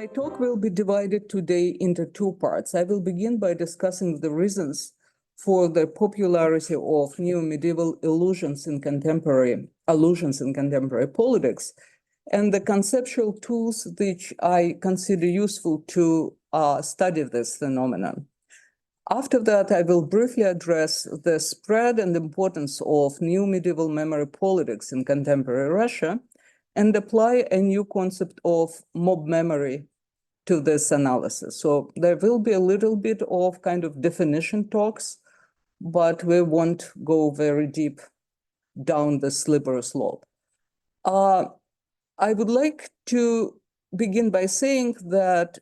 My talk will be divided today into two parts. I will begin by discussing the reasons for the popularity of neo-medieval allusions in contemporary politics, and the conceptual tools which I consider useful to study this phenomenon. After that, I will briefly address the spread and importance of neo-medieval memory politics in contemporary Russia, and apply a new concept of mob memory to this analysis. So there will be a little bit of kind of definition talks, but we won't go very deep down the slippery slope. I would like to begin by saying that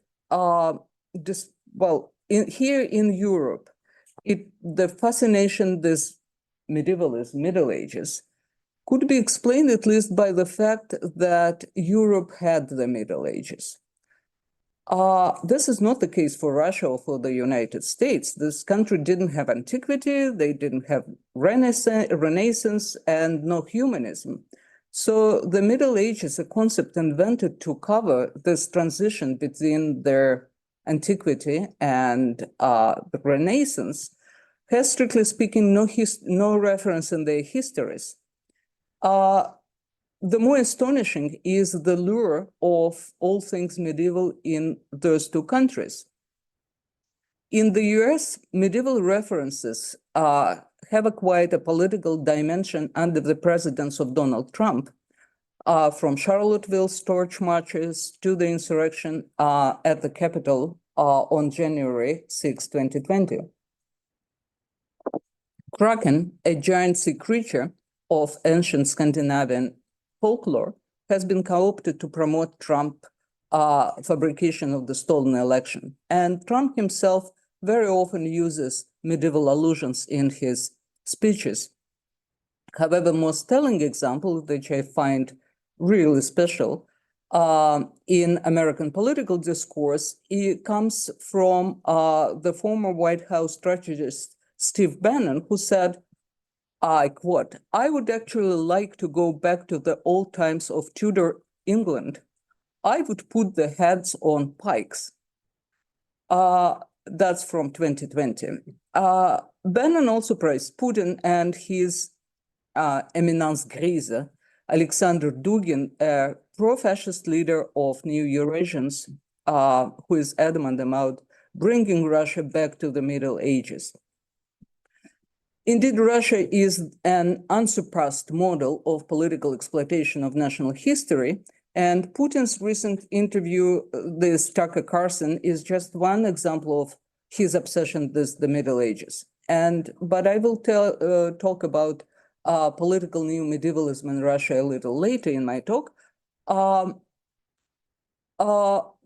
here in Europe, the fascination, this medievalism, Middle Ages, could be explained at least by the fact that Europe had the Middle Ages. This is not the case for Russia or for the United States. This country didn't have antiquity, they didn't have Renaissance, and no humanism. So the Middle Ages, a concept invented to cover this transition between their antiquity and the Renaissance, has, strictly speaking, no reference in their histories. The more astonishing is the lure of all things medieval in those two countries. In the US, medieval references have acquired a political dimension under the presidency of Donald Trump, from Charlottesville's torch marches to the insurrection at the Capitol on January 6, 2020. Kraken, a giant sea creature of ancient Scandinavian folklore, has been co-opted to promote Trump fabrication of the stolen election. And Trump himself very often uses medieval allusions in his speeches. However, most telling example, which I find really special in American political discourse, it comes from the former White House strategist Steve Bannon, who said, I quote, "I would actually like to go back to the old times of Tudor England. I would put the heads on pikes." That's from 2020. Bannon also praised Putin and his eminence grise, Alexander Dugin, a pro-fascist leader of New Eurasians, who is adamant about bringing Russia back to the Middle Ages. Indeed, Russia is an unsurpassed model of political exploitation of national history, and Putin's recent interview with Tucker Carlson is just one example of his obsession with the Middle Ages. But I will talk about political neo-medievalism in Russia a little later in my talk.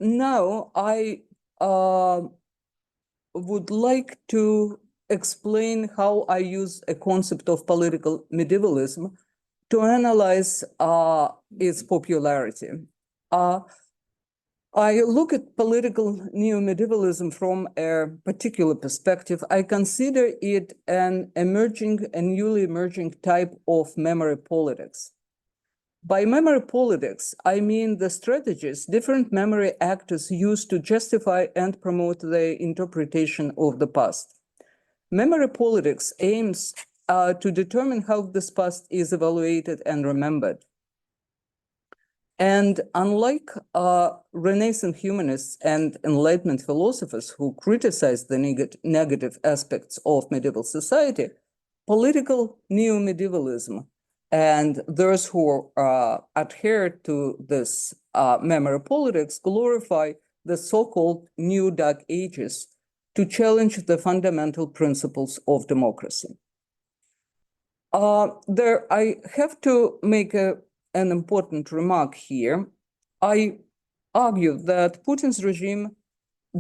Now, I would like to explain how I use a concept of political medievalism to analyze its popularity. I look at political neo-medievalism from a particular perspective. I consider it a newly emerging type of memory politics. By memory politics, I mean the strategies different memory actors use to justify and promote their interpretation of the past. Memory politics aims to determine how this past is evaluated and remembered. And unlike Renaissance humanists and Enlightenment philosophers who criticize the negative aspects of medieval society, political neo-medievalism and those who adhere to this memory politics glorify the so-called New Dark Ages to challenge the fundamental principles of democracy. I have to make an important remark here. I argue that Putin's regime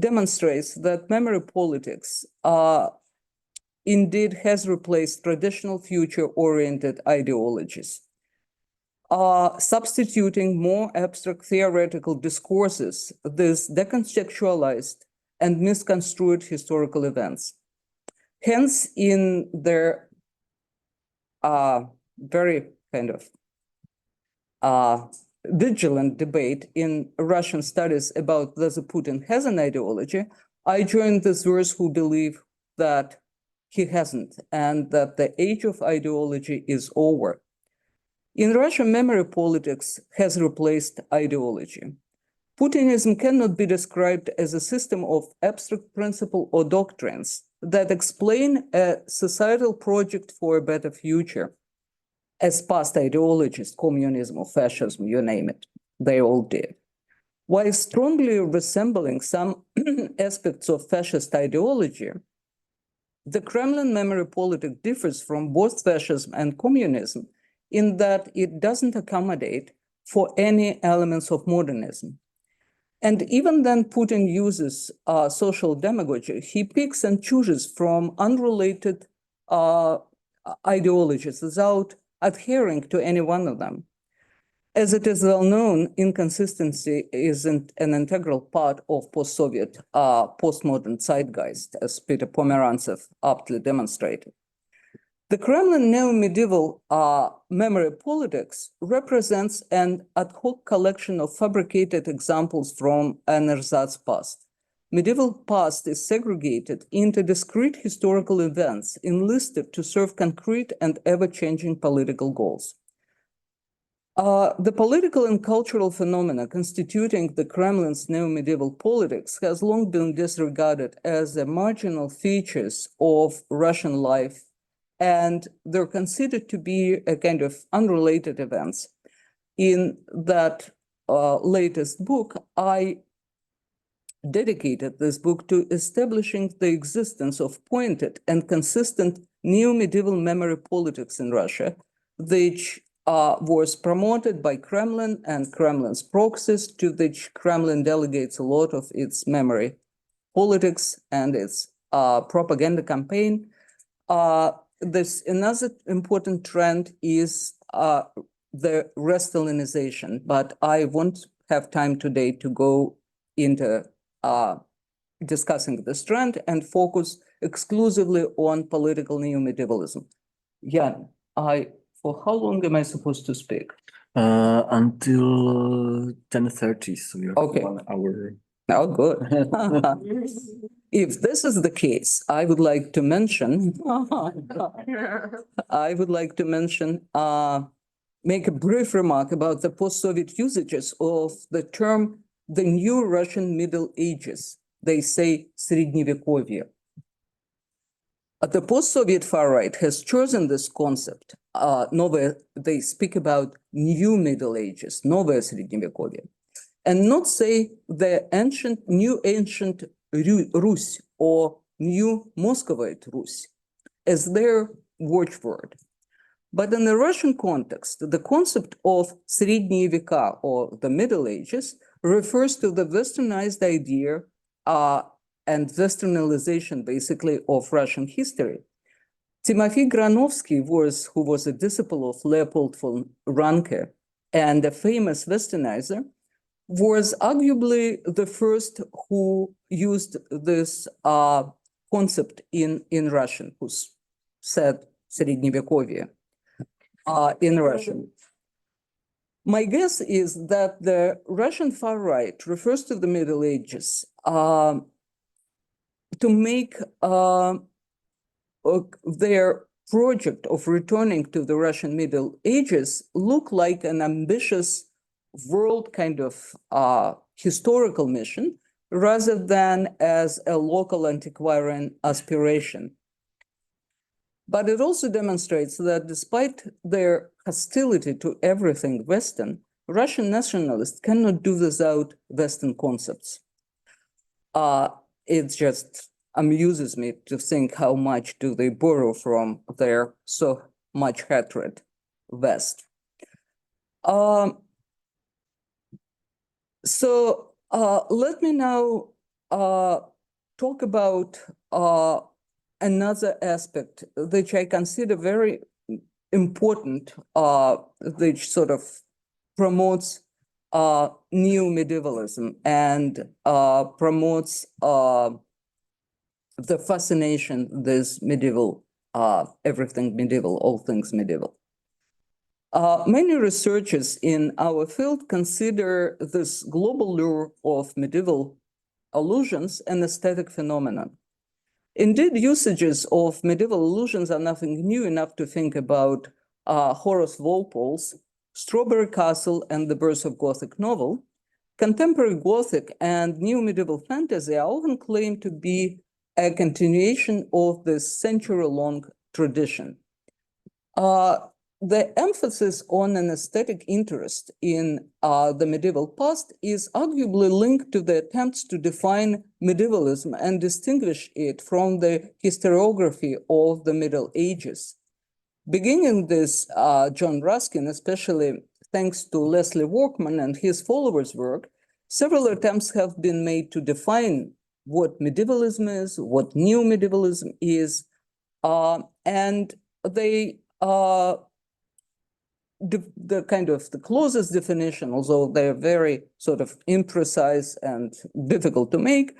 demonstrates that memory politics indeed has replaced traditional future-oriented ideologies, substituting more abstract theoretical discourses, this decontextualized and misconstrued historical events. Hence, in their very kind of vigilant debate in Russian studies about whether Putin has an ideology, I join those who believe that he hasn't and that the age of ideology is over. In Russia, memory politics has replaced ideology. Putinism cannot be described as a system of abstract principles or doctrines that explain a societal project for a better future, as past ideologies, communism or fascism, you name it, they all did. While strongly resembling some aspects of fascist ideology, the Kremlin memory politic differs from both fascism and communism in that it doesn't accommodate for any elements of modernism. And even then Putin uses social demagogy, he picks and chooses from unrelated ideologies without adhering to any one of them. As it is well known, inconsistency isn't an integral part of post-Soviet, postmodern zeitgeist, as Peter Pomerantsev aptly demonstrated. The Kremlin neo-medieval memory politics represents an ad hoc collection of fabricated examples from an ersatz past. Medieval past is segregated into discrete historical events enlisted to serve concrete and ever-changing political goals. The political and cultural phenomena constituting the Kremlin's neo-medieval politics has long been disregarded as the marginal features of Russian life, and they're considered to be a kind of unrelated events. In that latest book, I dedicated this book to establishing the existence of pointed and consistent neo-medieval memory politics in Russia, which was promoted by Kremlin and Kremlin's proxies, to which Kremlin delegates a lot of its memory politics and its propaganda campaign. This another important trend is the re-Stalinization, but I won't have time today to go into discussing this trend and focus exclusively on political neo-medievalism. Jan, for how long am I supposed to speak? Until 10:30, so you have Okay. 1 hour. Oh, good. If this is the case, I would like to mention, make a brief remark about the post-Soviet usages of the term the new Russian Middle Ages. They say Srednevyekovye. The post-Soviet far right has chosen this concept. They speak about new Middle Ages, Novaya Srednevyekovye, and not say the new ancient Rus or new Muscovite Rus as their watchword. But in the Russian context, the concept of Srednye Veka, or the Middle Ages, refers to the westernized idea and westernization, basically, of Russian history. Timofey Granovsky, who was a disciple of Leopold von Ranke and a famous westernizer, was arguably the first who used this concept in Russian, who said Srednevyekovye in Russian. My guess is that the Russian far right refers to the Middle Ages to make their project of returning to the Russian Middle Ages look like an ambitious world kind of historical mission, rather than as a local antiquarian aspiration. But it also demonstrates that despite their hostility to everything Western, Russian nationalists cannot do without Western concepts. It just amuses me to think how much do they borrow from their so much hatred West. So let me now talk about another aspect which I consider very important, which sort of promotes neo-medievalism and promotes the fascination with medieval, everything medieval, all things medieval. Many researchers in our field consider this global lure of medieval allusions an aesthetic phenomenon. Indeed, usages of medieval allusions are nothing new enough to think about Horace Walpole's Strawberry Castle and the Birth of Gothic novel. Contemporary Gothic and new medieval fantasy are often claimed to be a continuation of this century-long tradition. The emphasis on an aesthetic interest in the medieval past is arguably linked to the attempts to define medievalism and distinguish it from the historiography of the Middle Ages. Beginning this, John Ruskin, especially thanks to Leslie Workman and his followers' work, several attempts have been made to define what medievalism is, what new medievalism is, and they the kind of the closest definition, although they're very sort of imprecise and difficult to make,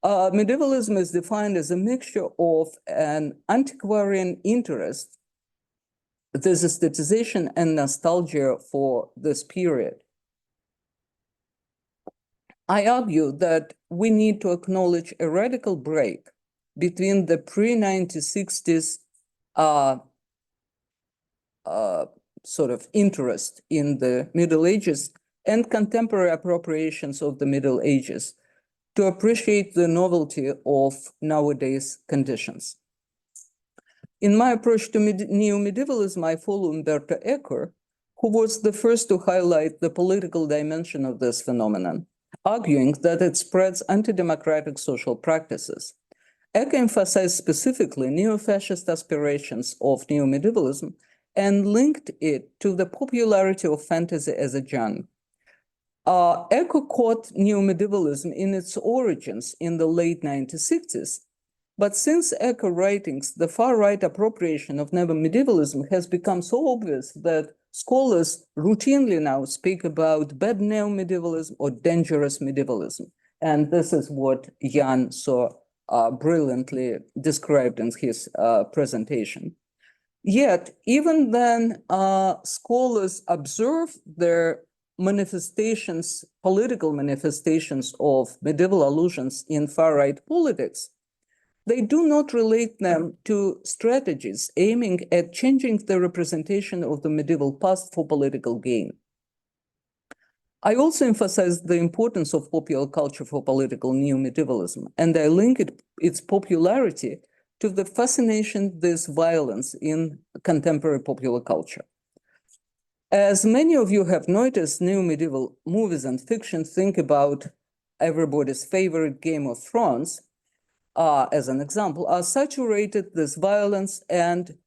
medievalism is defined as a mixture of an antiquarian interest, this aestheticization and nostalgia for this period. I argue that we need to acknowledge a radical break between the pre-1960s sort of interest in the Middle Ages and contemporary appropriations of the Middle Ages to appreciate the novelty of nowadays conditions. In my approach to neo-medievalism, I follow Umberto Eco, who was the first to highlight the political dimension of this phenomenon, arguing that it spreads anti-democratic social practices. Eco emphasized specifically neo-fascist aspirations of neo-medievalism and linked it to the popularity of fantasy as a genre. Eco caught neo-medievalism in its origins in the late 1960s, but since Eco writings, the far-right appropriation of neo-medievalism has become so obvious that scholars routinely now speak about bad neo-medievalism or dangerous medievalism. And this is what Jan so brilliantly described in his presentation. Yet, even then, scholars observe their manifestations, political manifestations of medieval allusions in far-right politics. They do not relate them to strategies aiming at changing the representation of the medieval past for political gain. I also emphasize the importance of popular culture for political neo-medievalism, and I link its popularity to the fascination this violence in contemporary popular culture. As many of you have noticed, neo-medieval movies and fiction think about everybody's favorite Game of Thrones, as an example, are saturated with violence, and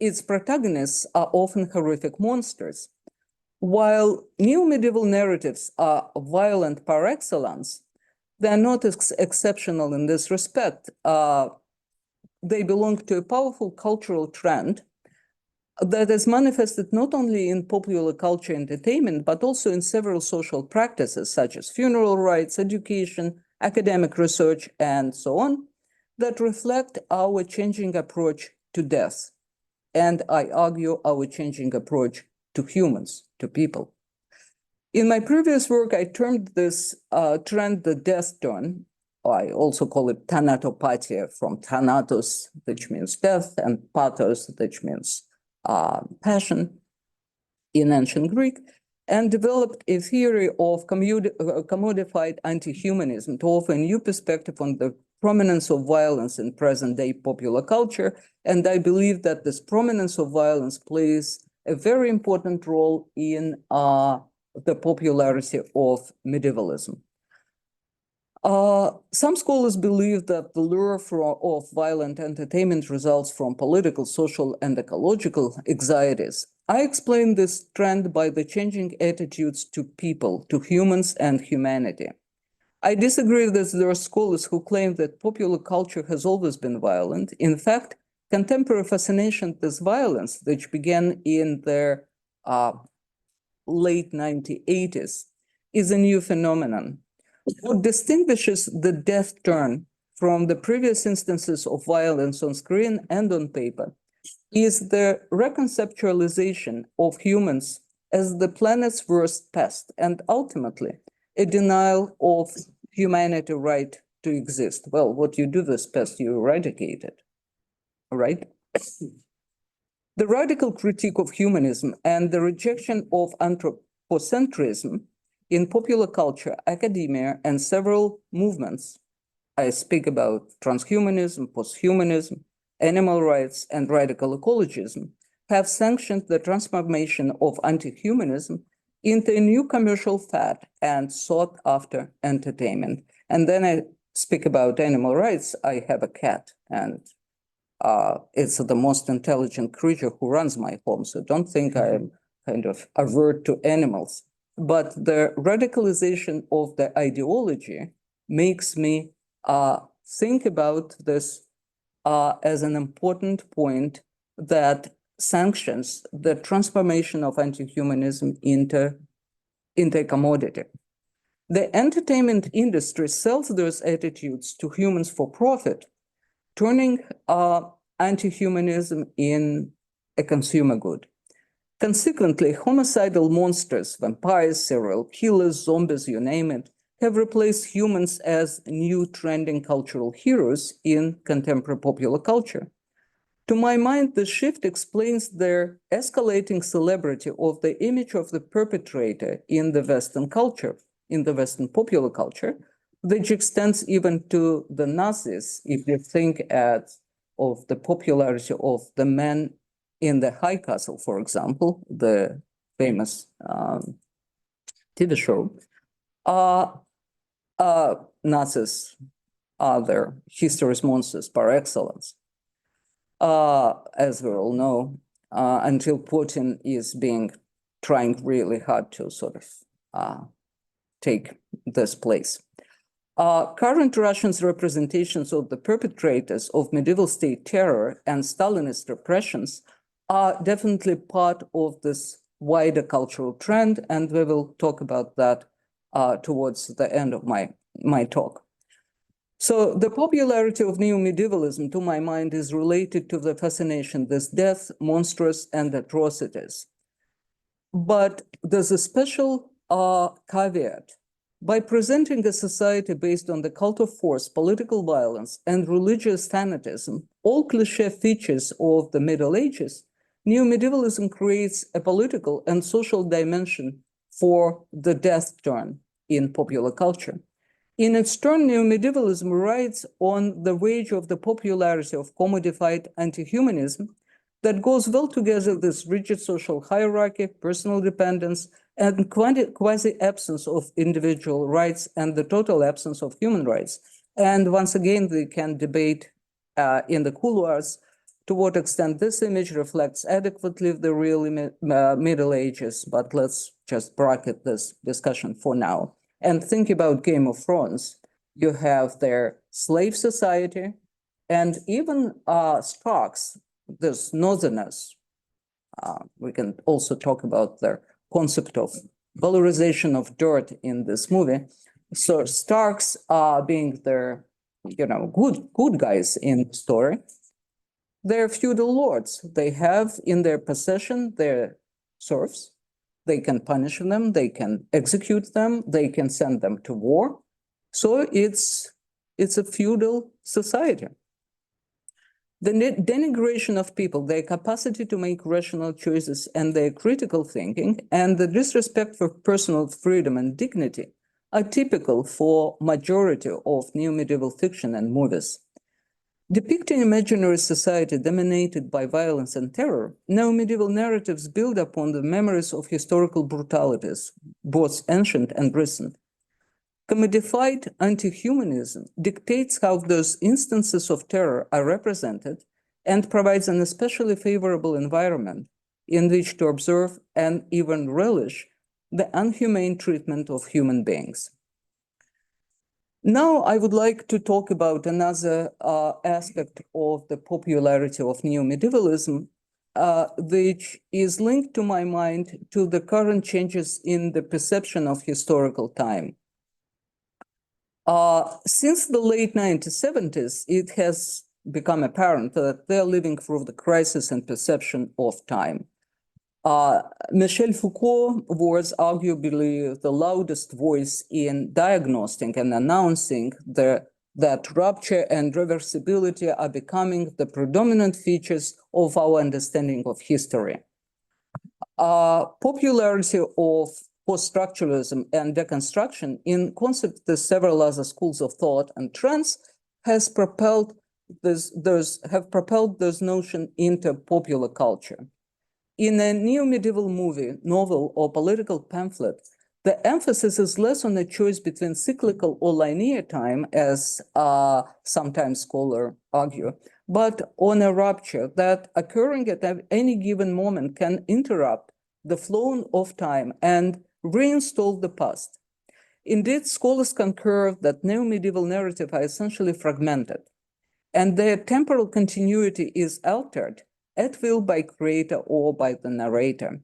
its protagonists are often horrific monsters. While neo-medieval narratives are violent par excellence, they are not exceptional in this respect. They belong to a powerful cultural trend that is manifested not only in popular culture entertainment, but also in several social practices, such as funeral rites, education, academic research, and so on, that reflect our changing approach to death. And I argue our changing approach to humans, to people. In my previous work, I termed this trend the death turn. I also call it thanatopathia, from thanatos, which means death, and pathos, which means passion in ancient Greek, and developed a theory of commodified anti-humanism to offer a new perspective on the prominence of violence in present-day popular culture. And I believe that this prominence of violence plays a very important role in the popularity of medievalism. Some scholars believe that the lure of violent entertainment results from political, social, and ecological anxieties. I explain this trend by the changing attitudes to people, to humans and humanity. I disagree that there are scholars who claim that popular culture has always been violent. In fact, contemporary fascination with this violence, which began in the late 1980s, is a new phenomenon. What distinguishes the death turn from the previous instances of violence on screen and on paper is the reconceptualization of humans as the planet's worst pest, and ultimately a denial of humanity's right to exist. Well, what you do with this pest, you eradicate it, right? The radical critique of humanism and the rejection of anthropocentrism in popular culture, academia, and several movements. I speak about transhumanism, posthumanism, animal rights, and radical ecologism, have sanctioned the transformation of anti-humanism into a new commercial fad and sought after entertainment. And then I speak about animal rights. I have a cat, and it's the most intelligent creature who runs my home. So don't think I am kind of avert to animals. But the radicalization of the ideology makes me think about this as an important point that sanctions the transformation of anti-humanism into a commodity. The entertainment industry sells those attitudes to humans for profit, turning anti-humanism in a consumer good. Consequently, homicidal monsters, vampires, serial killers, zombies, you name it, have replaced humans as new trending cultural heroes in contemporary popular culture. To my mind, the shift explains the escalating celebrity of the image of the perpetrator in the Western culture, in the Western popular culture, which extends even to the Nazis, if you think of the popularity of the man in the High Castle, for example, the famous TV show. Nazis are their history's monsters par excellence. As we all know, until Putin is trying really hard to sort of take this place. Current Russians' representations of the perpetrators of medieval state terror and Stalinist repressions are definitely part of this wider cultural trend, and we will talk about that towards the end of my talk. So the popularity of neo-medievalism, to my mind, is related to the fascination with death, monsters, and atrocities. But there's a special caveat. By presenting a society based on the cult of force, political violence, and religious fanatism, all cliché features of the Middle Ages, neo-medievalism creates a political and social dimension for the death turn in popular culture. In its turn, neo-medievalism rides on the wave of the popularity of commodified anti-humanism that goes well together with rigid social hierarchy, personal dependence, and quasi-absence of individual rights and the total absence of human rights. And once again, we can debate in the couloirs to what extent this image reflects adequately the real Middle Ages, but let's just bracket this discussion for now. And think about Game of Thrones. You have their slave society, and even Starks, this Northerners. We can also talk about their concept of valorization of dirt in this movie. So Starks are being their, good guys in the story. They're feudal lords. They have in their possession their serfs. They can punish them, they can execute them, they can send them to war. So it's a feudal society. The denigration of people, their capacity to make rational choices and their critical thinking, and the disrespect for personal freedom and dignity are typical for majority of neo-medieval fiction and movies. Depicting imaginary society dominated by violence and terror, neo-medieval narratives build upon the memories of historical brutalities, both ancient and recent. Commodified anti-humanism dictates how those instances of terror are represented and provides an especially favorable environment in which to observe and even relish the unhumane treatment of human beings. Now, I would like to talk about another aspect of the popularity of neo-medievalism, which is linked to my mind to the current changes in the perception of historical time. Since the late 1970s, it has become apparent that they're living through the crisis and perception of time. Michel Foucault was arguably the loudest voice in diagnosing and announcing that rupture and reversibility are becoming the predominant features of our understanding of history. Popularity of post-structuralism and deconstruction in concept with several other schools of thought and trends has propelled this notion into popular culture. In a neo-medieval movie, novel, or political pamphlet, the emphasis is less on a choice between cyclical or linear time, as sometimes scholars argue, but on a rupture that occurring at any given moment can interrupt the flow of time and reinstall the past. Indeed, scholars concur that neo-medieval narratives are essentially fragmented, and their temporal continuity is altered at will by creator or by the narrator.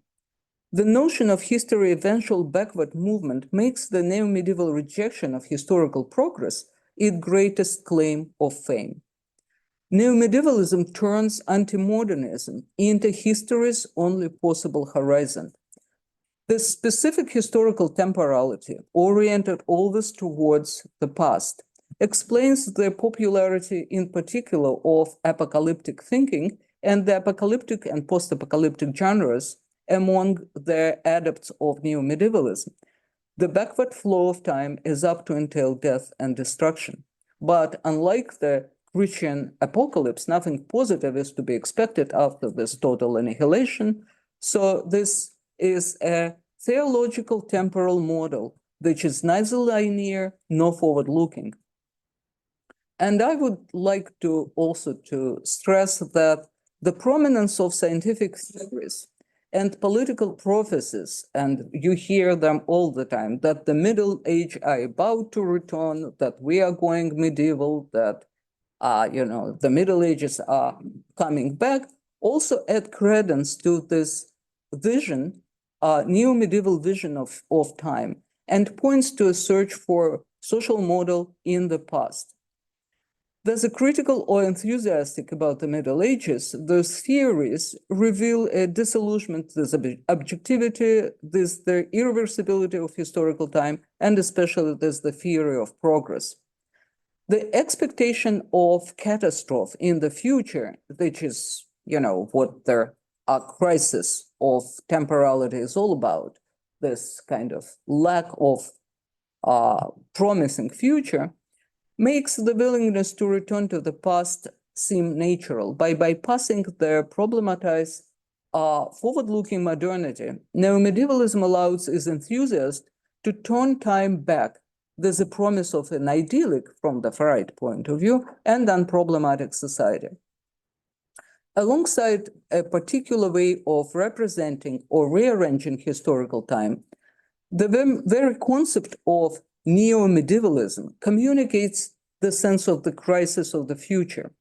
The notion of history eventual backward movement makes the neo-medieval rejection of historical progress its greatest claim of fame. Neo-medievalism turns anti-modernism into history's only possible horizon. The specific historical temporality, oriented always towards the past, explains the popularity in particular of apocalyptic thinking and the apocalyptic and post-apocalyptic genres among the adepts of neo-medievalism. The backward flow of time is up to entail death and destruction. But unlike the Christian apocalypse, nothing positive is to be expected after this total annihilation. So this is a theological temporal model which is neither linear nor forward-looking. And I would like to also to stress that the prominence of scientific theories and political prophecies, and you hear them all the time, that the Middle Age are about to return, that we are going medieval, that the Middle Ages are coming back, also add credence to this vision, neo-medieval vision of time, and points to a search for social model in the past. There's a critical or enthusiastic about the Middle Ages. Those theories reveal a disillusionment, there's objectivity, there's the irreversibility of historical time, and especially there's the theory of progress. The expectation of catastrophe in the future, which is, what the crisis of temporality is all about, this kind of lack of promising future, makes the willingness to return to the past seem natural. By bypassing the problematized forward-looking modernity, neo-medievalism allows its enthusiasts to turn time back. There's a promise of an idyllic, from the Freud point of view, and unproblematic society. Alongside a particular way of representing or rearranging historical time, the very concept of neo-medievalism communicates the sense of the crisis of the future.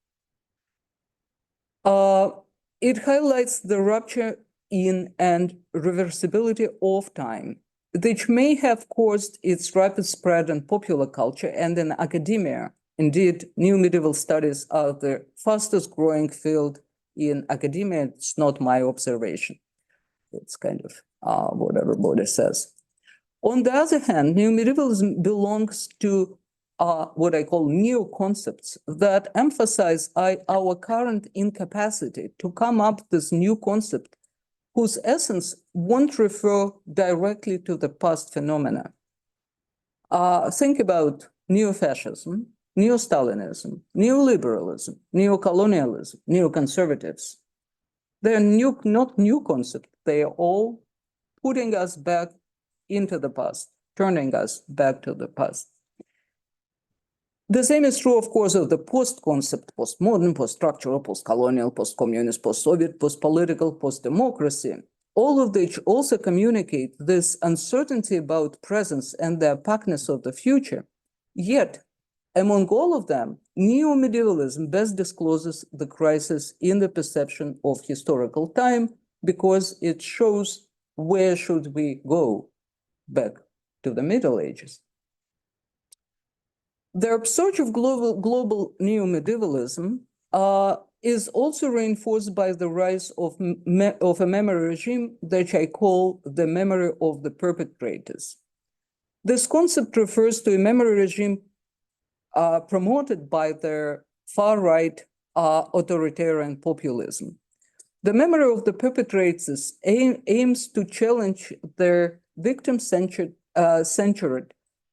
It highlights the rupture in and reversibility of time, which may have caused its rapid spread in popular culture and in academia. Indeed, neo-medieval studies are the fastest growing field in academia. It's not my observation. It's kind of what everybody says. On the other hand, neo-medievalism belongs to what I call neo-concepts that emphasize our current incapacity to come up with this new concept whose essence won't refer directly to the past phenomena. Think about neo-fascism, neo-Stalinism, neoliberalism, neo-colonialism, neo-conservatives. They're not new concepts. They are all putting us back into the past, turning us back to the past. The same is true, of course, of the post-concept, post-modern, post-structural, post-colonial, post-communist, post-Soviet, post-political, post-democracy, all of which also communicate this uncertainty about presence and the opaqueness of the future. Yet, among all of them, neo-medievalism best discloses the crisis in the perception of historical time because it shows where should we go back to the Middle Ages. The upsurge of global neo-medievalism is also reinforced by the rise of a memory regime that I call the memory of the perpetrators. This concept refers to a memory regime promoted by the far-right authoritarian populism. The memory of the perpetrators aims to challenge their victim-centered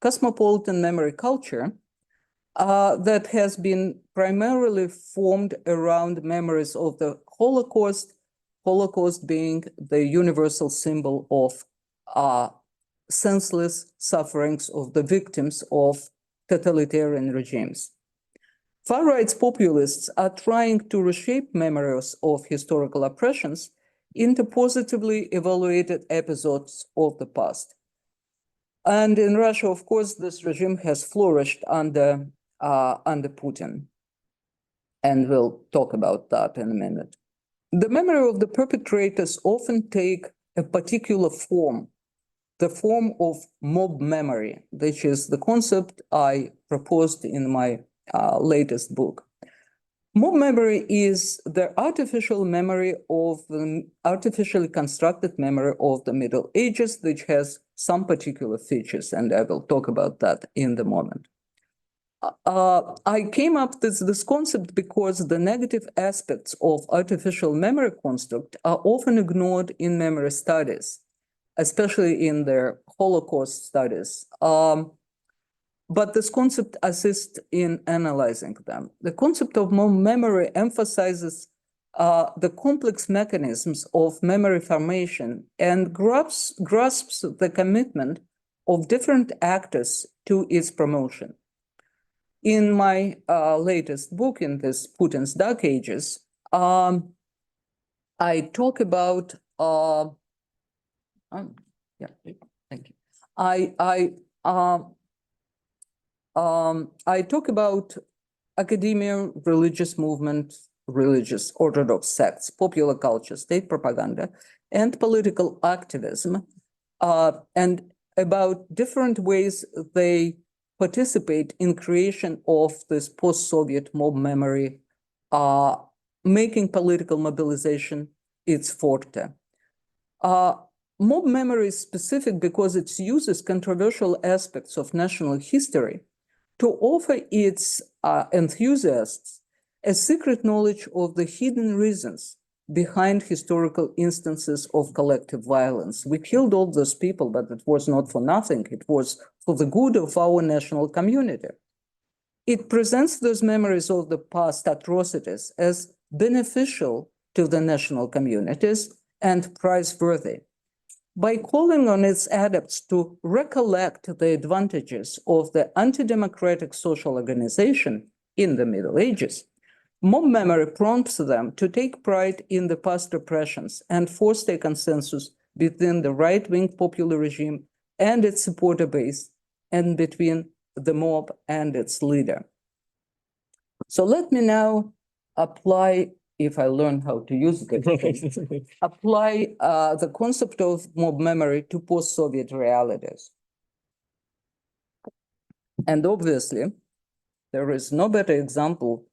cosmopolitan memory culture that has been primarily formed around memories of the Holocaust being the universal symbol of senseless sufferings of the victims of totalitarian regimes. Far-right populists are trying to reshape memories of historical oppressions into positively evaluated episodes of the past. And in Russia, of course, this regime has flourished under Putin. And we'll talk about that in a minute. The memory of the perpetrators often take a particular form, the form of mob memory, which is the concept I proposed in my latest book. Mob memory is the artificially constructed memory of the Middle Ages, which has some particular features, and I will talk about that in the moment. I came up with this concept because the negative aspects of artificial memory construct are often ignored in memory studies, especially in their Holocaust studies. But this concept assists in analyzing them. The concept of memory emphasizes the complex mechanisms of memory formation and grasps the commitment of different actors to its promotion. In my latest book, in this Putin's Dark Ages, I talk about yeah, thank you. I talk about academia, religious movement, religious Orthodox sects, popular culture, state propaganda, and political activism, and about different ways they participate in creation of this post-Soviet mob memory, making political mobilization its forte. Mob memory is specific because it uses controversial aspects of national history to offer its enthusiasts a secret knowledge of the hidden reasons behind historical instances of collective violence. We killed all those people, but it was not for nothing. It was for the good of our national community. It presents those memories of the past atrocities as beneficial to the national communities and praiseworthy. By calling on its adepts to recollect the advantages of the anti-democratic social organization in the Middle Ages, mob memory prompts them to take pride in the past repressions and foster a consensus between the right-wing popular regime and its supporter base, and between the mob and its leader. So let me now apply, if I learn how to use it, apply the concept of mob memory to post-Soviet realities. And obviously, there is no better example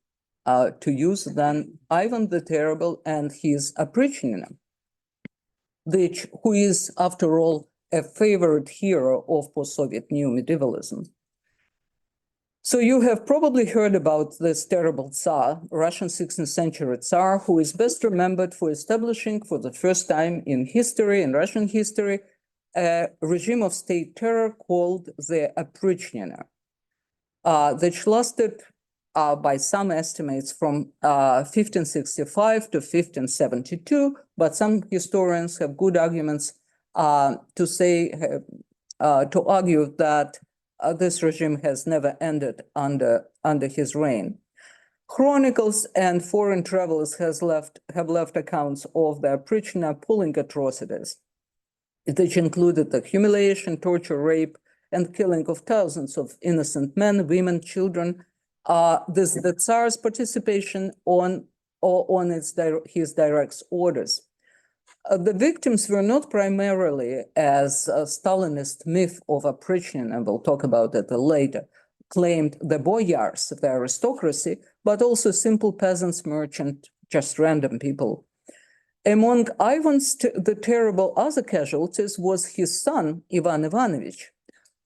to use than Ivan the Terrible and his opprichnina, who is, after all, a favorite hero of post-Soviet neo-medievalism. So you have probably heard about this terrible Tsar, Russian 16th century Tsar, who is best remembered for establishing for the first time in history, in Russian history, a regime of state terror called the opprichnina, which lasted by some estimates from 1565 to 1572, but some historians have good arguments to argue that this regime has never ended under his reign. Chronicles and foreign travelers have left accounts of the opprichnina appalling atrocities, which included the humiliation, torture, rape, and killing of thousands of innocent men, women, children. The Tsar's participation on his direct orders. The victims were not primarily as a Stalinist myth of oppression, and we'll talk about that later, claimed the boyars, the aristocracy, but also simple peasants, merchant, just random people. Among Ivan's the terrible other casualties was his son, Ivan Ivanovich,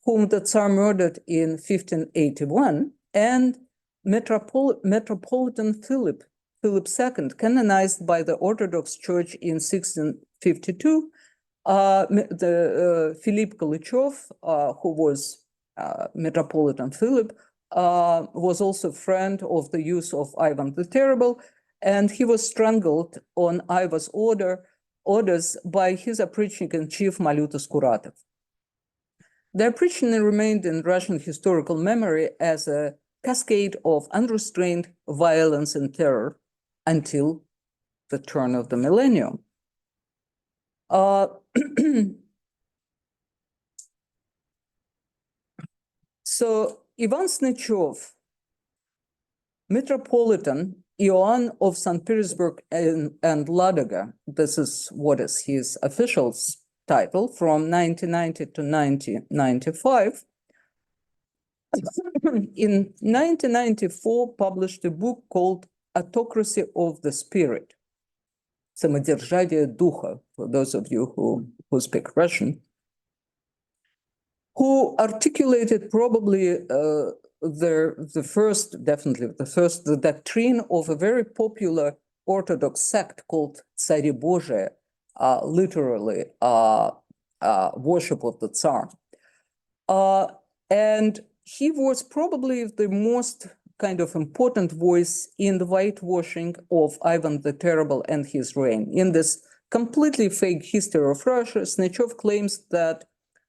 whom the Tsar murdered in 1581, and Metropolitan Philip II, canonized by the Orthodox Church in 1652, Philip Kalichov, who was Metropolitan Philip, was also a friend of the youth of Ivan the Terrible, and he was strangled on Ivan's orders by his opprichnik-in-chief Malutus Kuratov. The opprichnik remained in Russian historical memory as a cascade of unrestrained violence and terror until the turn of the millennium. So Ivan Snechov, Metropolitan Ioan of St. Petersburg and Ladoga, this is what is his official title, from 1990 to 1995, in 1994 published a book called Autocracy of the Spirit, Самодержавие духа, for those of you who speak Russian, who articulated probably the doctrine of a very popular Orthodox sect called Tsari Bozhe, literally worship of the Tsar. And he was probably the most kind of important voice in the whitewashing of Ivan the Terrible and his reign. In this completely fake history of Russia, Snechov claims that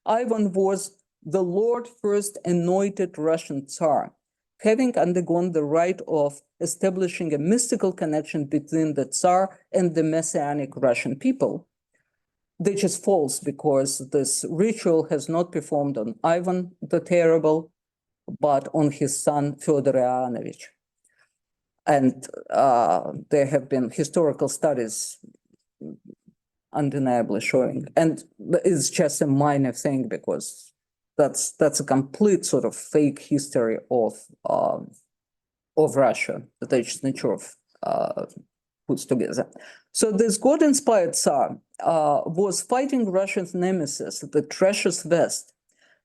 Ivan was the Lord first anointed Russian Tsar, having undergone the rite of establishing a mystical connection between the Tsar and the Messianic Russian people, which is false because this ritual has not performed on Ivan the Terrible, but on his son, Fyodor Ivanovich. And there have been historical studies undeniably showing, and it's just a minor thing because that's a complete sort of fake history of Russia that Snechov puts together. So this God-inspired Tsar was fighting Russia's nemesis, the treacherous West,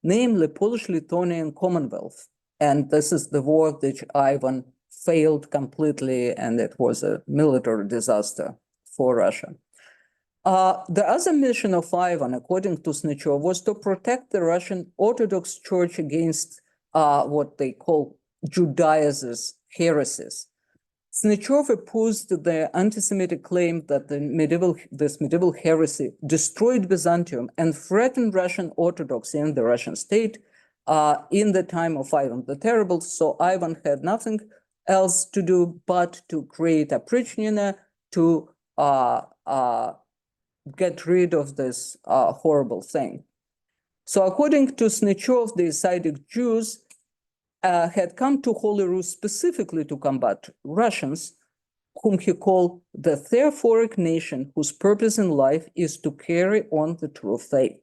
namely Polish-Lithuanian Commonwealth. And this is the war which Ivan failed completely, and it was a military disaster for Russia. The other mission of Ivan, according to Snechov, was to protect the Russian Orthodox Church against what they call Judaizers' heresies. Snechov opposed the anti-Semitic claim that this medieval heresy destroyed Byzantium and threatened Russian Orthodoxy and the Russian state in the time of Ivan the Terrible. So Ivan had nothing else to do but to create a opprichnina to get rid of this horrible thing. So according to Snechov, the Hasidic Jews had come to Holy Rus specifically to combat Russians, whom he called the theophoric nation whose purpose in life is to carry on the true faith.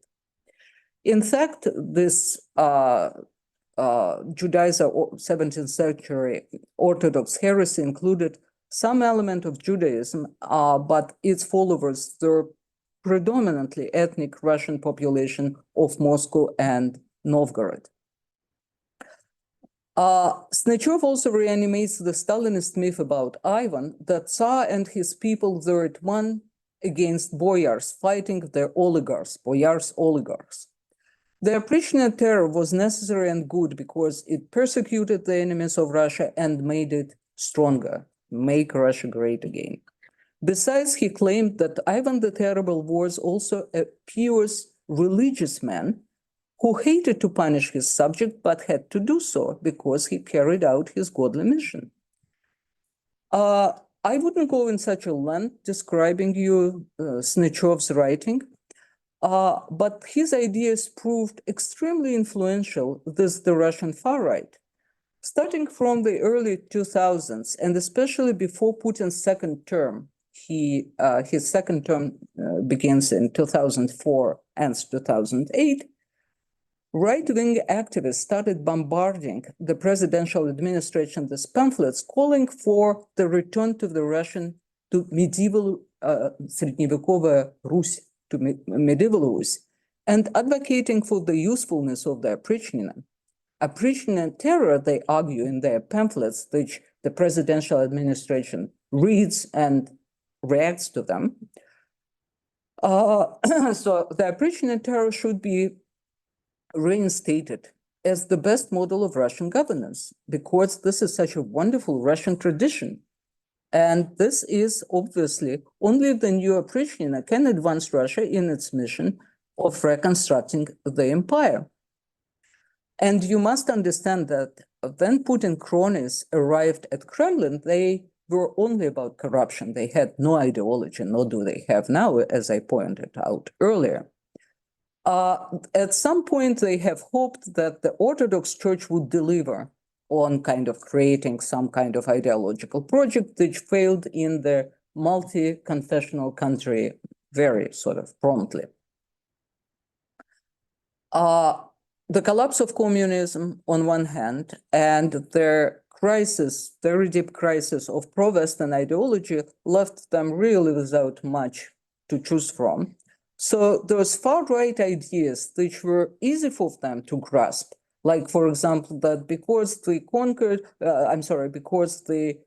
In fact, this Judaizer 17th century Orthodox heresy included some element of Judaism, but its followers were predominantly ethnic Russian population of Moscow and Novgorod. Snechov also reanimates the Stalinist myth about Ivan, that Tsar and his people were at one against boyars, fighting their oligarchs, boyars' oligarchs. The oppression terror was necessary and good because it persecuted the enemies of Russia and made it stronger, make Russia great again. Besides, he claimed that Ivan the Terrible was also a pious religious man who hated to punish his subject, but had to do so because he carried out his godly mission. I wouldn't go in such a length describing you Snechov's writing, but his ideas proved extremely influential with the Russian far right. Starting from the early 2000s, and especially before Putin's second term, his second term begins in 2004, ends 2008, right-wing activists started bombarding the presidential administration with pamphlets calling for the return to the Russian, to medieval Средневековая Русь, to medieval Rus, and advocating for the usefulness of the опричнина. Опричnina terror, they argue in their pamphlets, which the presidential administration reads and reacts to them. So the опричnina terror should be reinstated as the best model of Russian governance, because this is such a wonderful Russian tradition. And this is obviously only the new опричнина can advance Russia in its mission of reconstructing the empire. And you must understand that when Putin cronies arrived at Kremlin, they were only about corruption. They had no ideology, nor do they have now, as I pointed out earlier. At some point, they have hoped that the Orthodox Church would deliver on kind of creating some kind of ideological project, which failed in the multi-confessional country very sort of promptly. The collapse of communism on one hand, and their crisis, very deep crisis of pro-Western ideology, left them really without much to choose from. So those far-right ideas which were easy for them to grasp, like, for example, that because they conquered, because they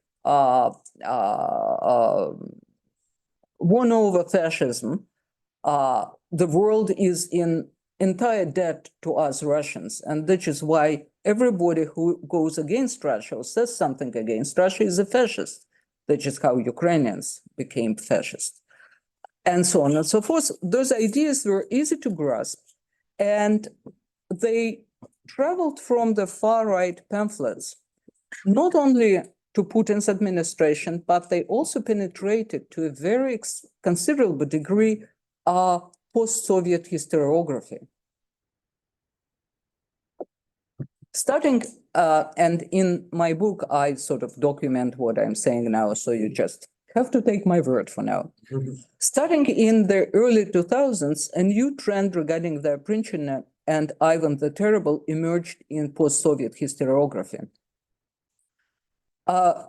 won over fascism, the world is in entire debt to us Russians, and that is why everybody who goes against Russia or says something against Russia is a fascist. That is how Ukrainians became fascist, and so on and so forth. Those ideas were easy to grasp, and they traveled from the far-right pamphlets, not only to Putin's administration, but they also penetrated to a very considerable degree post-Soviet historiography. Starting, and in my book, I sort of document what I'm saying now, so you just have to take my word for now. Starting in the early 2000s, a new trend regarding the опричнина and Ivan the Terrible emerged in post-Soviet historiography,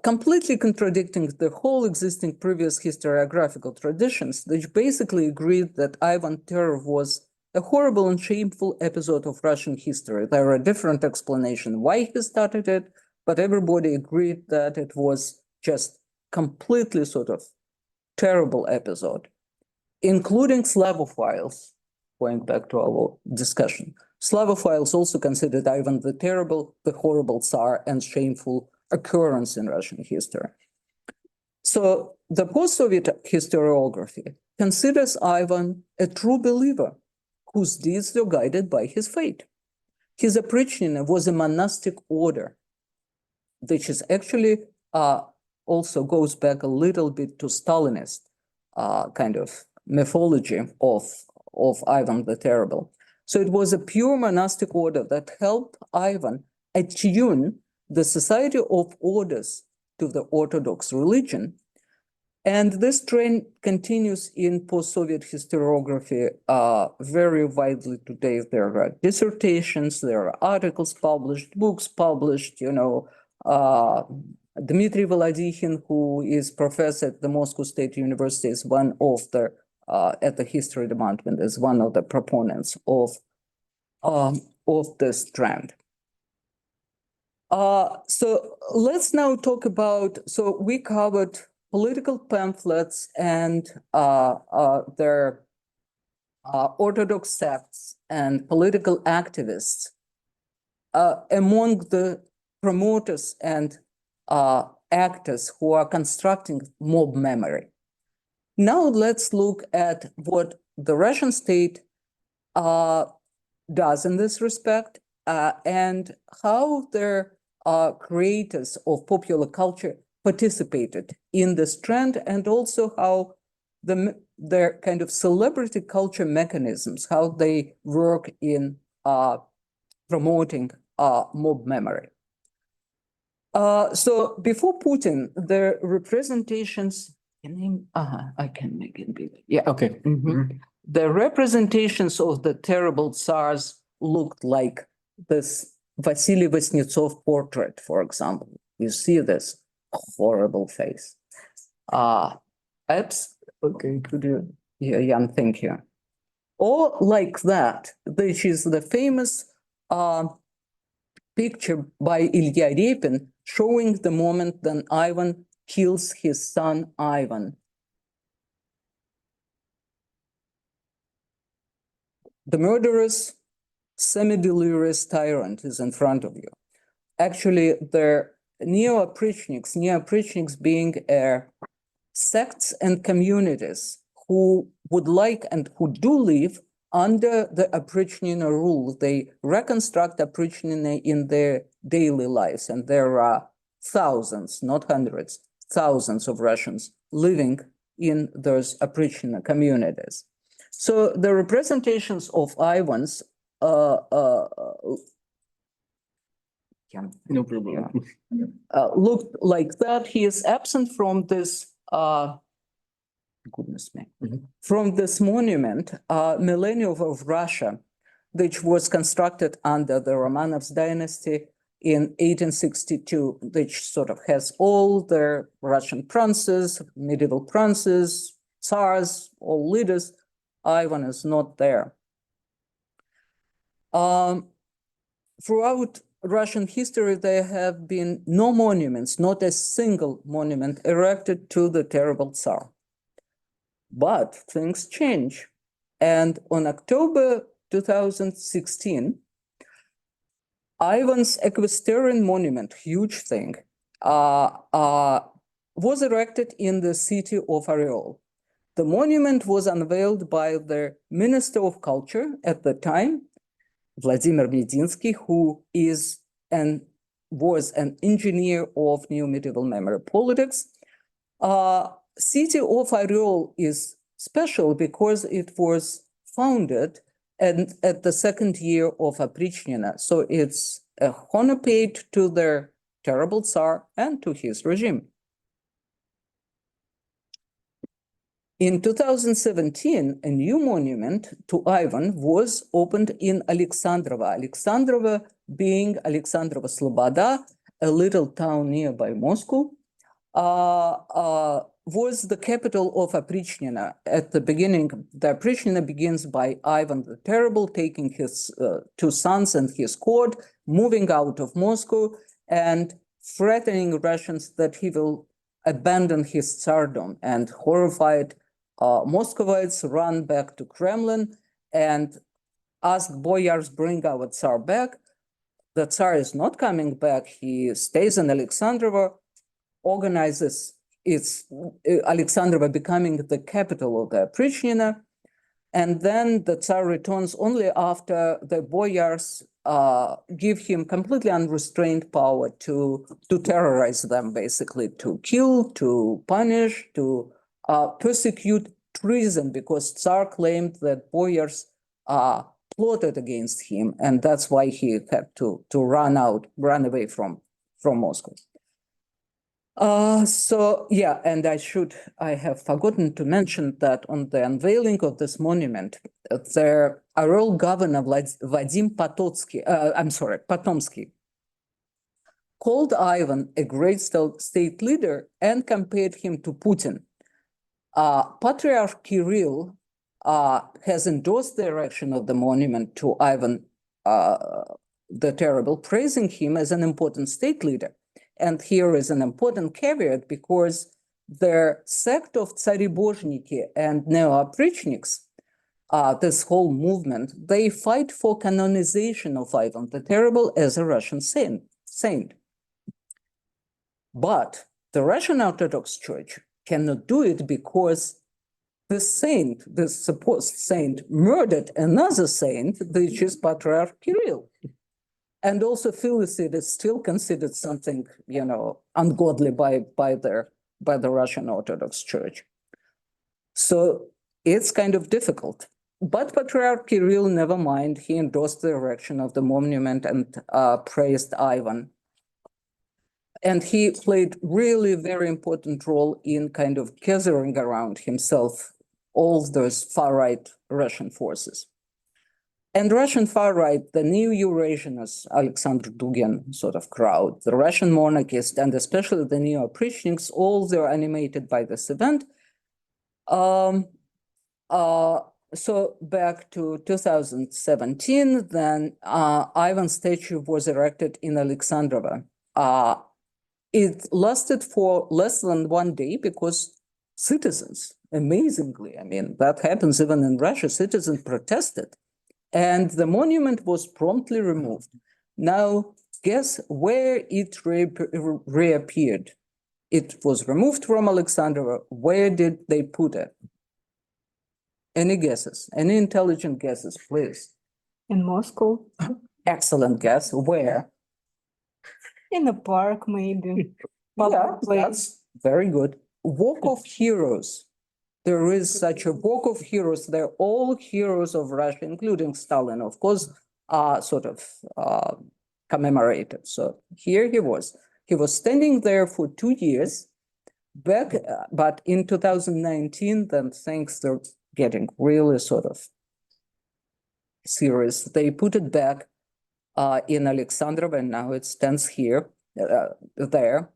completely contradicting the whole existing previous historiographical traditions, which basically agreed that Ivan Terror was a horrible and shameful episode of Russian history. There are different explanations why he started it, but everybody agreed that it was just completely sort of terrible episode, including Slavophiles. Going back to our discussion, Slavophiles also considered Ivan the Terrible the horrible Tsar and shameful occurrence in Russian history. So the post-Soviet historiography considers Ivan a true believer whose deeds were guided by his fate. His опричнина was a monastic order, which is actually also goes back a little bit to Stalinist kind of mythology of Ivan the Terrible. So it was a pure monastic order that helped Ivan attune the society of orders to the Orthodox religion. And this trend continues in post-Soviet historiography very widely today. There are dissertations, there are articles published, books published, Dmitry Volodykhin, who is professor at the Moscow State University, is one of the, at the history department, is one of the proponents of this trend. So let's now talk about, so we covered political pamphlets and their Orthodox sects and political activists among the promoters and actors who are constructing mob memory. Now let's look at what the Russian state does in this respect and how their creators of popular culture participated in this trend, and also how their kind of celebrity culture mechanisms, how they work in promoting mob memory. So before Putin, the representations, I can make it big. Yeah. Okay. The representations of the terrible Tsars looked like this Vasily Vasnetsov portrait, for example. You see this horrible face. Okay, could you? Yeah, Jan, thank you. Or like that, which is the famous picture by Ilya Repin showing the moment when Ivan kills his son Ivan. The murderous, semi-delirious tyrant is in front of you. Actually, the neo-oprichniks being sects and communities who would like and who do live under the Oprichnina rule. They reconstruct Oprichnina in their daily lives, and there are thousands, not hundreds, thousands of Russians living in those Oprichnina communities. So the representations of Ivan's No problem. looked like that. He is absent from this, goodness me, from this monument, Millennium of Russia, which was constructed under the Romanovs dynasty in 1862, which sort of has all the Russian princes, medieval princes, tsars, all leaders. Ivan is not there. Throughout Russian history, there have been no monuments, not a single monument erected to the terrible Tsar. But things change. And on October 2016, Ivan's equestrian monument, huge thing, was erected in the city of Oryol. The monument was unveiled by the Minister of Culture at the time, Vladimir Medinsky, who is was an engineer of neo-medieval memory politics. City of Oryol is special because it was founded at the second year of Oprichnina. So it's a honor paid to the terrible Tsar and to his regime. In 2017, a new monument to Ivan was opened in Alexandrova. Alexandrova being Alexandrova Sloboda, a little town nearby Moscow, was the capital of Oprichnina. At the beginning, the Oprichnina begins by Ivan the Terrible taking his two sons and his court, moving out of Moscow and threatening Russians that he will abandon his tsardom, and horrified Muscovites run back to Kremlin and ask boyars, bring our Tsar back. The Tsar is not coming back. He stays in Alexandrova, organizes Alexandrova becoming the capital of the Oprichnina. And then the Tsar returns only after the boyars give him completely unrestrained power to terrorize them, basically, to kill, to punish, to persecute treason, because Tsar claimed that boyars plotted against him, and that's why he had to run away from Moscow. So yeah, and I have forgotten to mention that on the unveiling of this monument, the Oryol governor Vadim Potomsky called Ivan a great state leader and compared him to Putin. Patriarch Kirill has endorsed the erection of the monument to Ivan the Terrible, praising him as an important state leader. And here is an important caveat, because the sect of Tsaribozhniki and Neo-Oprichniks, this whole movement, they fight for canonization of Ivan the Terrible as a Russian saint. But the Russian Orthodox Church cannot do it because the saint, the supposed saint, murdered another saint, which is Patriarch Kirill. And also filicide is still considered something, ungodly by the Russian Orthodox Church. So it's kind of difficult. But Patriarch Kirill, never mind, he endorsed the erection of the monument and praised Ivan. And he played really very important role in kind of gathering around himself all those far-right Russian forces. And Russian far right, the neo-Eurasianists, Alexander Dugin sort of crowd, the Russian monarchists, and especially the neo-Oprishniks, all they're animated by this event. So back to 2017, then Ivan's statue was erected in Alexandrova. It lasted for less than 1 day because citizens, amazingly, I mean, that happens even in Russia, citizens protested. And the monument was promptly removed. Now, guess where it reappeared? It was removed from Alexandrova. Where did they put it? Any guesses? Any intelligent guesses, please? In Moscow, Excellent guess. Where? in a park, maybe. Yeah, Public place. that's very good. Walk of Heroes. There is such a walk of heroes. They're all heroes of Russia, including Stalin, of course, sort of commemorated. So here he was. He was standing there for 2 years back, but in 2019, then things are getting really sort of serious. They put it back in Alexandrov, and now it stands here, there.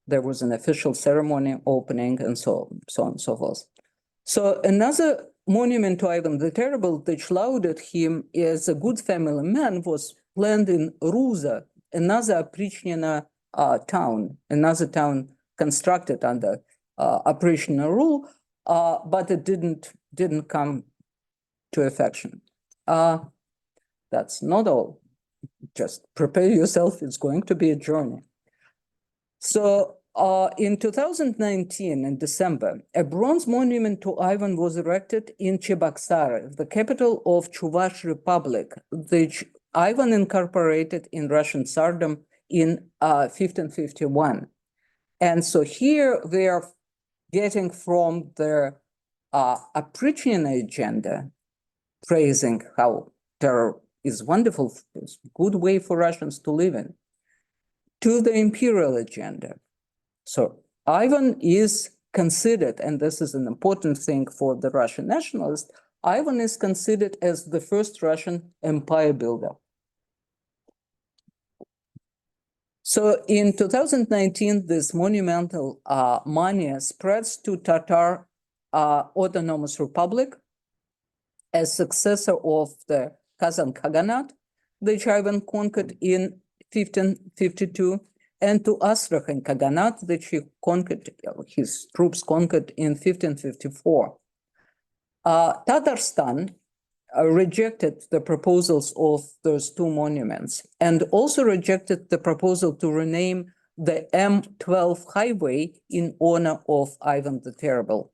There was an official ceremony opening and so on and so forth. So another monument to Ivan the Terrible that lauded him as a good family man was planned in Rusia, another Oprichnina town, another town constructed under Oprichnina rule, but it didn't come to effection. That's not all. Just prepare yourself, it's going to be a journey. So in 2019, in December, a bronze monument to Ivan was erected in Cheboksary, the capital of Chuvash Republic, which Ivan incorporated in Russian Tsardom in 1551. And so here they are getting from their Oprichnina agenda, praising how terror is wonderful, it's a good way for Russians to live in, to the imperial agenda. So Ivan is considered, and this is an important thing for the Russian nationalists, Ivan is considered as the first Russian empire builder. So in 2019, this monumental mania spreads to Tatar Autonomous Republic as successor of the Kazan Khaganate, which Ivan conquered in 1552, and to Astrakhan Khaganate, which he conquered, his troops conquered in 1554. Tatarstan rejected the proposals of those two monuments and also rejected the proposal to rename the M12 highway in honor of Ivan the Terrible.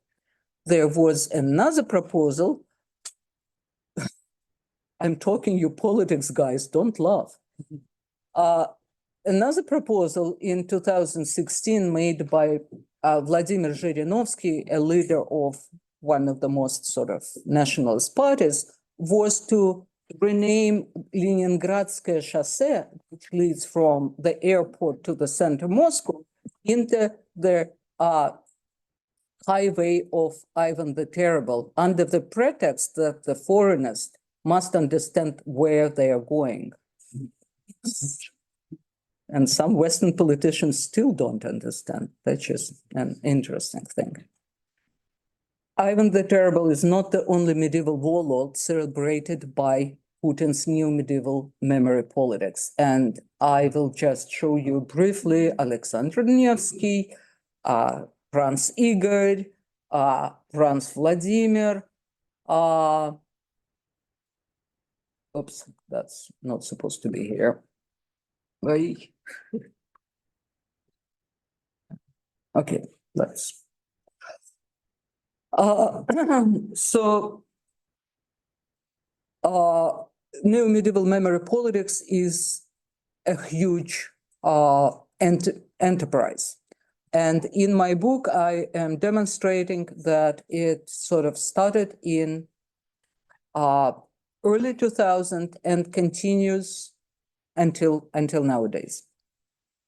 There was another proposal. I'm talking you politics guys, don't laugh. Another proposal in 2016 made by Vladimir Zhirinovsky, a leader of one of the most sort of nationalist parties, was to rename Leningradskaya Chaussee, which leads from the airport to the center of Moscow, into the highway of Ivan the Terrible, under the pretext that the foreigners must understand where they are going. And some Western politicians still don't understand. That's just an interesting thing. Ivan the Terrible is not the only medieval warlord celebrated by Putin's new medieval memory politics. And I will just show you briefly Alexander Nevsky, Franz Igor, Franz Vladimir. Oops, that's not supposed to be here. Okay, let's. Neo-medieval memory politics is a huge enterprise. And in my book, I am demonstrating that it sort of started in early 2000 and continues until nowadays.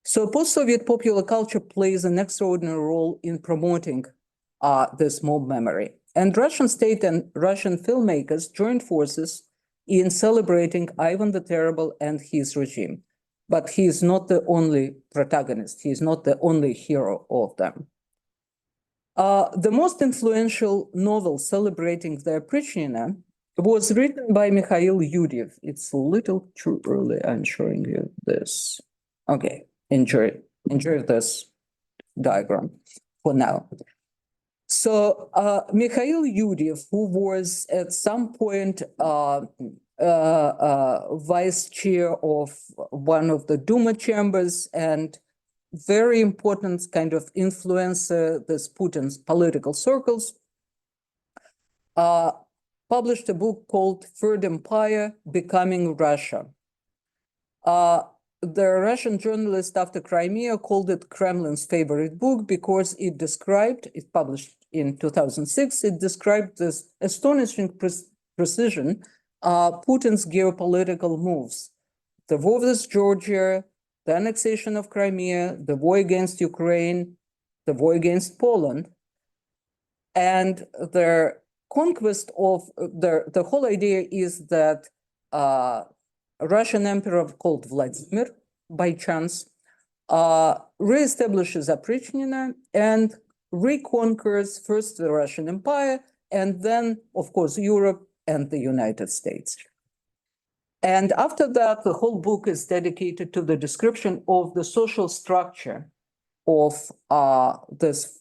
So post-Soviet popular culture plays an extraordinary role in promoting this mob memory. And Russian state and Russian filmmakers joined forces in celebrating Ivan the Terrible and his regime. But he is not the only protagonist. He is not the only hero of them. The most influential novel celebrating the Oprichnina was written by Mikhail Yuriev. It's a little too early. I'm showing you this. Okay, enjoy this diagram for now. So Mikhail Yuriev, who was at some point vice chair of one of the Duma chambers and very important kind of influencer, this Putin's political circles, published a book called Third Empire, Becoming Russia. The Russian journalist after Crimea called it Kremlin's favorite book because it published in 2006, it described this astonishing precision Putin's geopolitical moves. The war with Georgia, the annexation of Crimea, the war against Ukraine, the war against Poland, and the conquest of the whole idea is that Russian emperor called Vladimir, by chance, reestablishes Oprichnina and reconquers first the Russian Empire and then, of course, Europe and the United States. And after that, the whole book is dedicated to the description of the social structure of this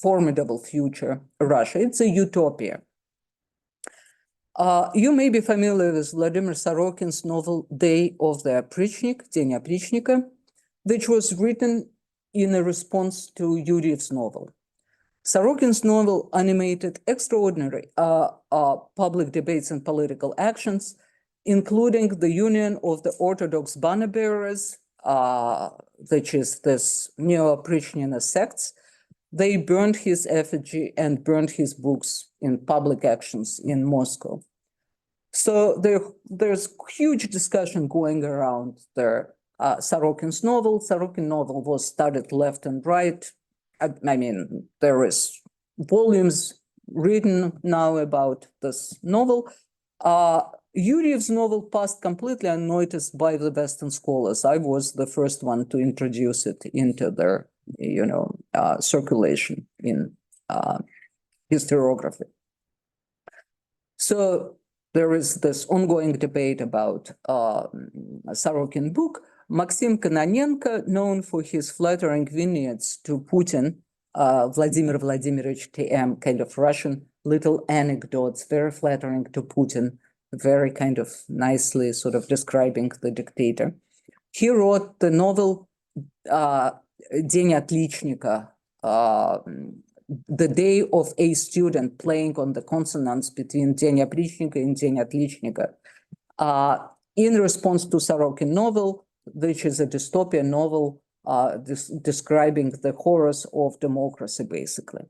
formidable future Russia. It's a utopia. You may be familiar with Vladimir Sorokin's novel Day of the Oprichnik, День опричника, which was written in a response to Yuriev's novel. Sorokin's novel animated extraordinary public debates and political actions, including the union of the Orthodox banner bearers, which is this Neo-Oprichnina sects. They burned his effigy and burned his books in public actions in Moscow. So there's huge discussion going around there. Sorokin's novel. Sorokin novel was studied left and right. I mean, there is volumes written now about this novel. Yuriev's novel passed completely unnoticed by the Western scholars. I was the first one to introduce it into their, circulation in historiography. So there is this ongoing debate about Sorokin book. Maxim Kononenko, known for his flattering vignettes to Putin, Vladimir Vladimirovich TM, kind of Russian little anecdotes, very flattering to Putin, very kind of nicely sort of describing the dictator. He wrote the novel День отличника, the day of a student, playing on the consonants between День опричника and День отличника, in response to Sorokin novel, which is a dystopian novel describing the horrors of democracy, basically.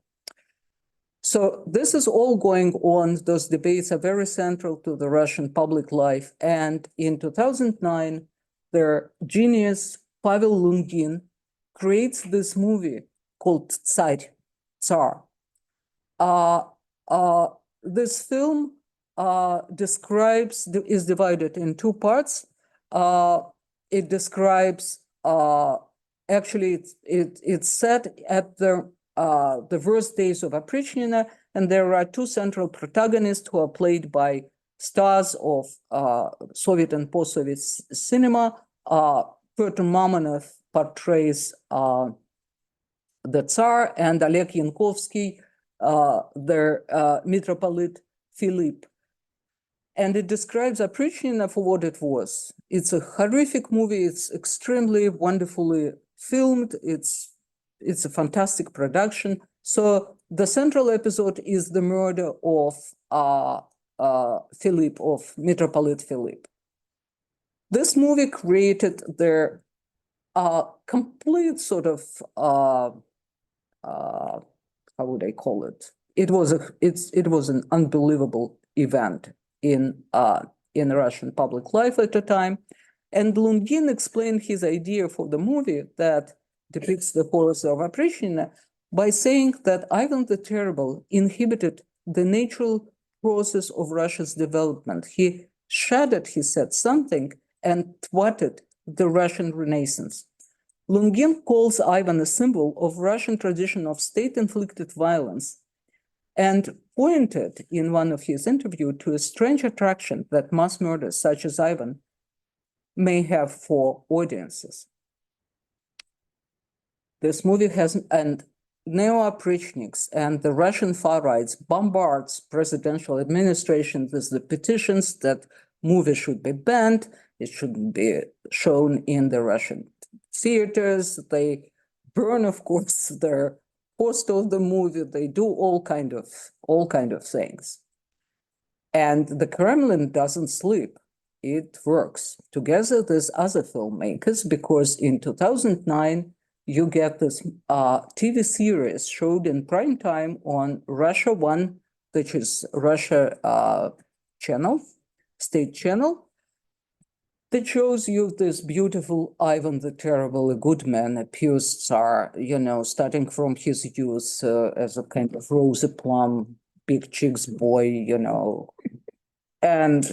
So this is all going on. Those debates are very central to the Russian public life. And in 2009, their genius, Pavel Lungin, creates this movie called Tsar. This film is divided in two parts. It describes, actually, it's set at the worst days of Oprichnina, and there are two central protagonists who are played by stars of Soviet and post-Soviet cinema. Pyotr Mamonov portrays the Tsar, and Oleg Yankovsky, their Metropolite Philip. And it describes Oprichnina for what it was. It's a horrific movie. It's extremely wonderfully filmed. It's a fantastic production. So the central episode is the murder of Philip, of Metropolite Philip. This movie created their complete sort of, how would I call it? It was an unbelievable event in Russian public life at the time. And Lungin explained his idea for the movie that depicts the horrors of Oprichnina by saying that Ivan the Terrible inhibited the natural process of Russia's development. He shattered, he said, something and thwarted the Russian Renaissance. Lungin calls Ivan a symbol of Russian tradition of state-inflicted violence and pointed in one of his interviews to a strange attraction that mass murders such as Ivan may have for audiences. This movie has, and neo-oprichniks and the Russian far rights bombards presidential administration with the petitions that movie should be banned, it shouldn't be shown in the Russian theaters. They burn, of course, their poster of the movie. They do all kind of things. And the Kremlin doesn't sleep. It works together with other filmmakers, because in 2009, you get this TV series showed in prime time on Russia 1, which is Russia channel, state channel, that shows you this beautiful Ivan the Terrible, a good man, a pious Tsar, you know, starting from his youth as a kind of rosy plum, big cheeks boy, you know. And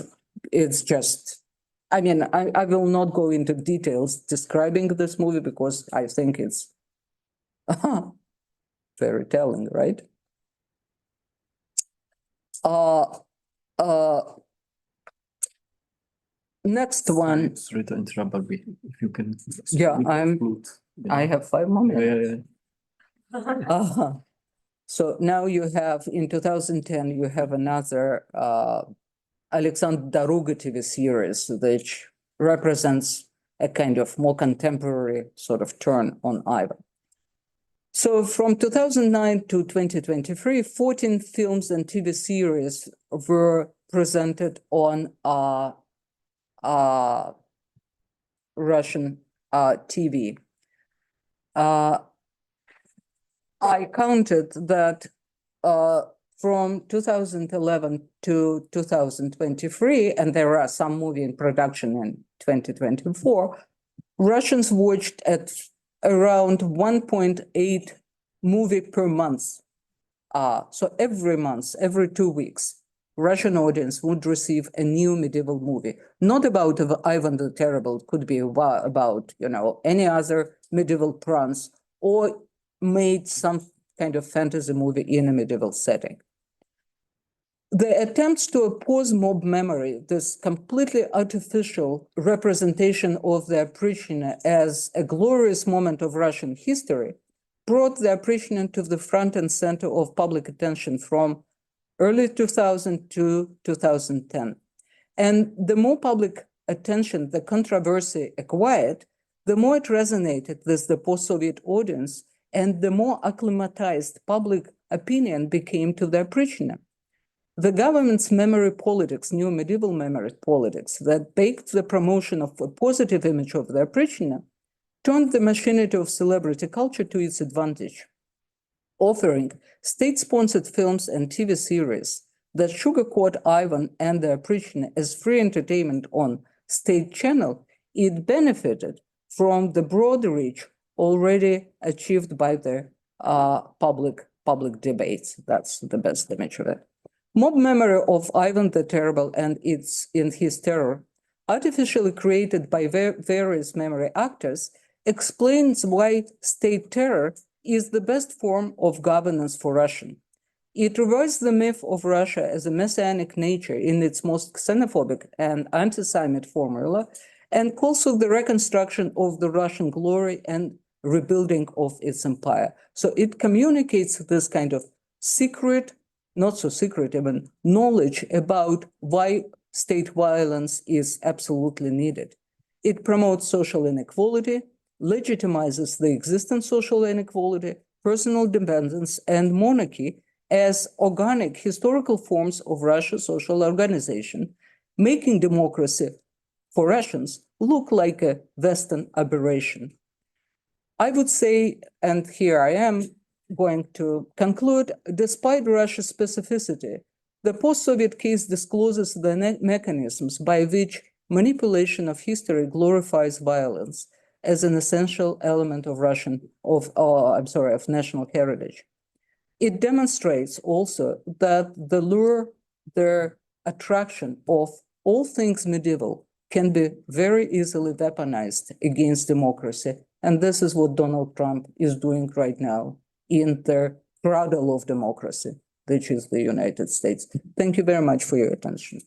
it's just, I mean, I will not go into details describing this movie because I think it's very telling, right? Next one. Sorry to interrupt, but if you can. Yeah, I have 5 moments. Yeah. So now you have, in 2010, you have another Alexander Daruga TV series, which represents a kind of more contemporary sort of turn on Ivan. So from 2009 to 2023, 14 films and TV series were presented on Russian TV. I counted that from 2011 to 2023, and there are some movie in production in 2024, Russians watched at around 1.8 movie per month. So every month, every 2 weeks, Russian audience would receive a new medieval movie, not about Ivan the Terrible. It could be about, you know, any other medieval prince, or made some kind of fantasy movie in a medieval setting. The attempts to oppose mob memory, this completely artificial representation of the Oprichnina as a glorious moment of Russian history, brought the Oprichnina to the front and center of public attention from early 2000 to 2010. And the more public attention the controversy acquired, the more it resonated with the post-Soviet audience, and the more acclimatized public opinion became to the Oprichnina. The government's memory politics, new medieval memory politics, that baked the promotion of a positive image of the Oprichnina, turned the machinery of celebrity culture to its advantage, offering state-sponsored films and TV series that sugarcoat Ivan and the Oprichnina as free entertainment on state channel. It benefited from the broad reach already achieved by the public debates. That's the best image of it. Mob memory of Ivan the Terrible and his terror, artificially created by various memory actors, explains why state terror is the best form of governance for Russia. It reverts the myth of Russia as a messianic nature in its most xenophobic and anti-Semite formula, and calls for the reconstruction of the Russian glory and rebuilding of its empire. So it communicates this kind of secret, not so secret even, knowledge about why state violence is absolutely needed. It promotes social inequality, legitimizes the existing social inequality, personal dependence, and monarchy as organic historical forms of Russia's social organization, making democracy for Russians look like a Western aberration. I would say, and here I am going to conclude, despite Russia's specificity, the post-Soviet case discloses the mechanisms by which manipulation of history glorifies violence as an essential element of of national heritage. It demonstrates also that the attraction of all things medieval can be very easily weaponized against democracy. And this is what Donald Trump is doing right now in the cradle of democracy, which is the United States. Thank you very much for your attention.